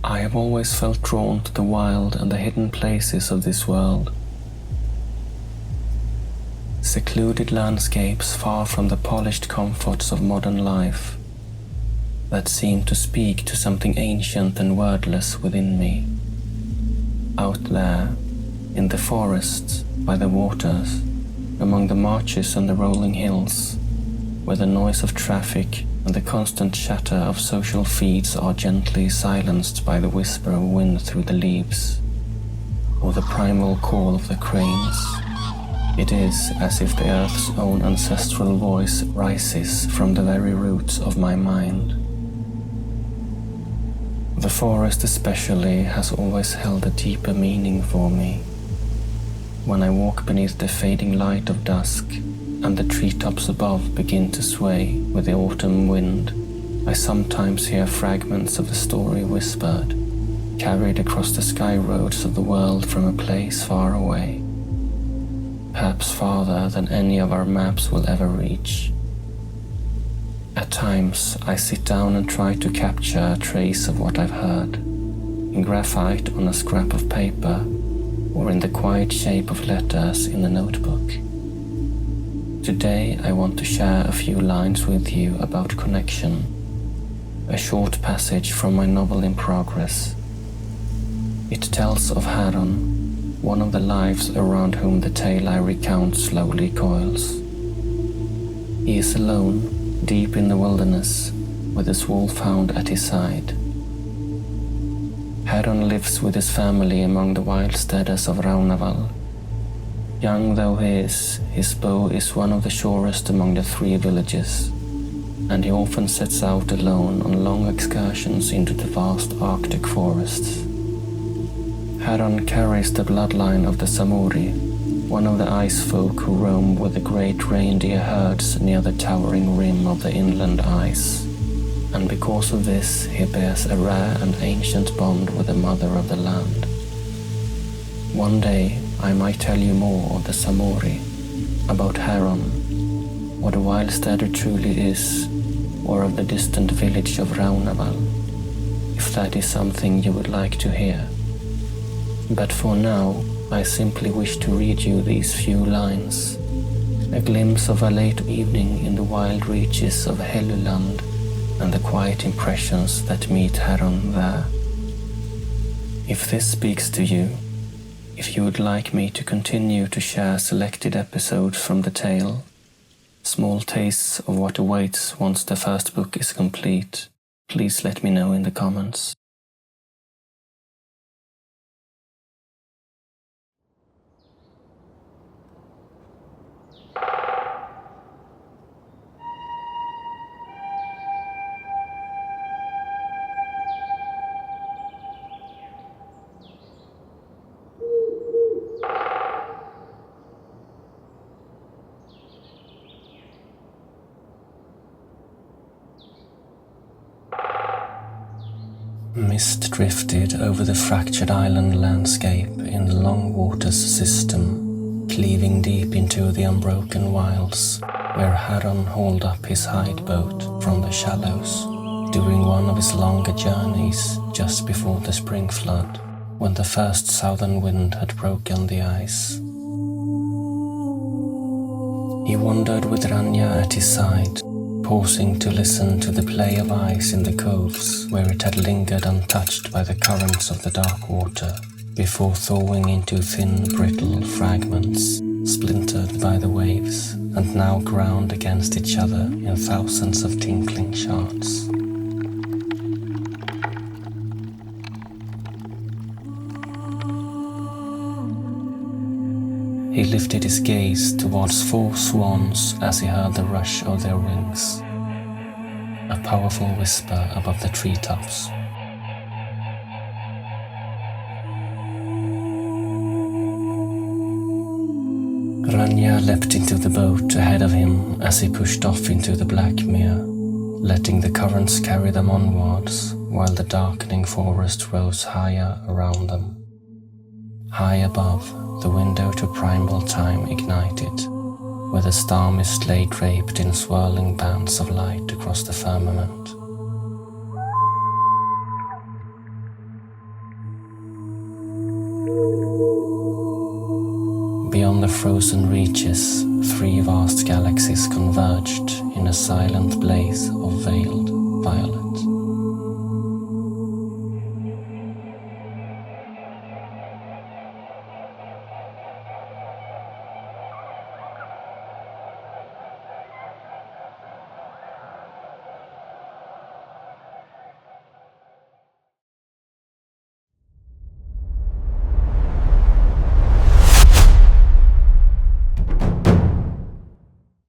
I have always felt drawn to the wild and the hidden places of this world. Secluded landscapes far from the polished comforts of modern life that seem to speak to something ancient and wordless within me. Out there, in the forests, by the waters, among the marshes and the rolling hills, where the noise of traffic and the constant chatter of social feeds are gently silenced by the whisper of wind through the leaves, or the primal call of the cranes. It is as if the earth's own ancestral voice rises from the very roots of my mind. The forest especially has always held a deeper meaning for me. When I walk beneath the fading light of dusk, and the treetops above begin to sway with the autumn wind, I sometimes hear fragments of a story whispered, carried across the sky roads of the world from a place far away, perhaps farther than any of our maps will ever reach. At times, I sit down and try to capture a trace of what I've heard, in graphite on a scrap of paper, or in the quiet shape of letters in a notebook. Today I want to share a few lines with you about connection, a short passage from my novel in progress. It tells of Haeron, one of the lives around whom the tale I recount slowly coils. He is alone, deep in the wilderness, with his wolfhound at his side. Haeron lives with his family among the wild steads of Raunaval. Young though he is, his bow is one of the surest among the 3 villages, and he often sets out alone on long excursions into the vast Arctic forests. Haeron carries the bloodline of the Samuri, one of the ice folk who roam with the great reindeer herds near the towering rim of the inland ice, and because of this he bears a rare and ancient bond with the mother of the land. One day I might tell you more of the Samuri, about Haeron, what a wild steader truly is, or of the distant village of Raunaval, if that is something you would like to hear. But for now, I simply wish to read you these few lines, a glimpse of a late evening in the wild reaches of Helluland, and the quiet impressions that meet Haeron there. If this speaks to you, if you would like me to continue to share selected episodes from the tale, small tastes of what awaits once the first book is complete, please let me know in the comments. Mist drifted over the fractured island landscape in the long waters system, cleaving deep into the unbroken wilds, where Haeron hauled up his hide boat from the shallows during one of his longer journeys just before the spring flood, when the first southern wind had broken the ice. He wandered with Ranya at his side, pausing to listen to the play of ice in the coves where it had lingered untouched by the currents of the dark water, before thawing into thin, brittle fragments, splintered by the waves, and now ground against each other in thousands of tinkling shards. He lifted his gaze towards 4 swans as he heard the rush of their wings, a powerful whisper above the treetops. Ranya leapt into the boat ahead of him as he pushed off into the black mere, letting the currents carry them onwards while the darkening forest rose higher around them. High above, the window to primal time ignited, where the star mist lay draped in swirling bands of light across the firmament. Beyond the frozen reaches, 3 vast galaxies converged in a silent blaze of veiled violet.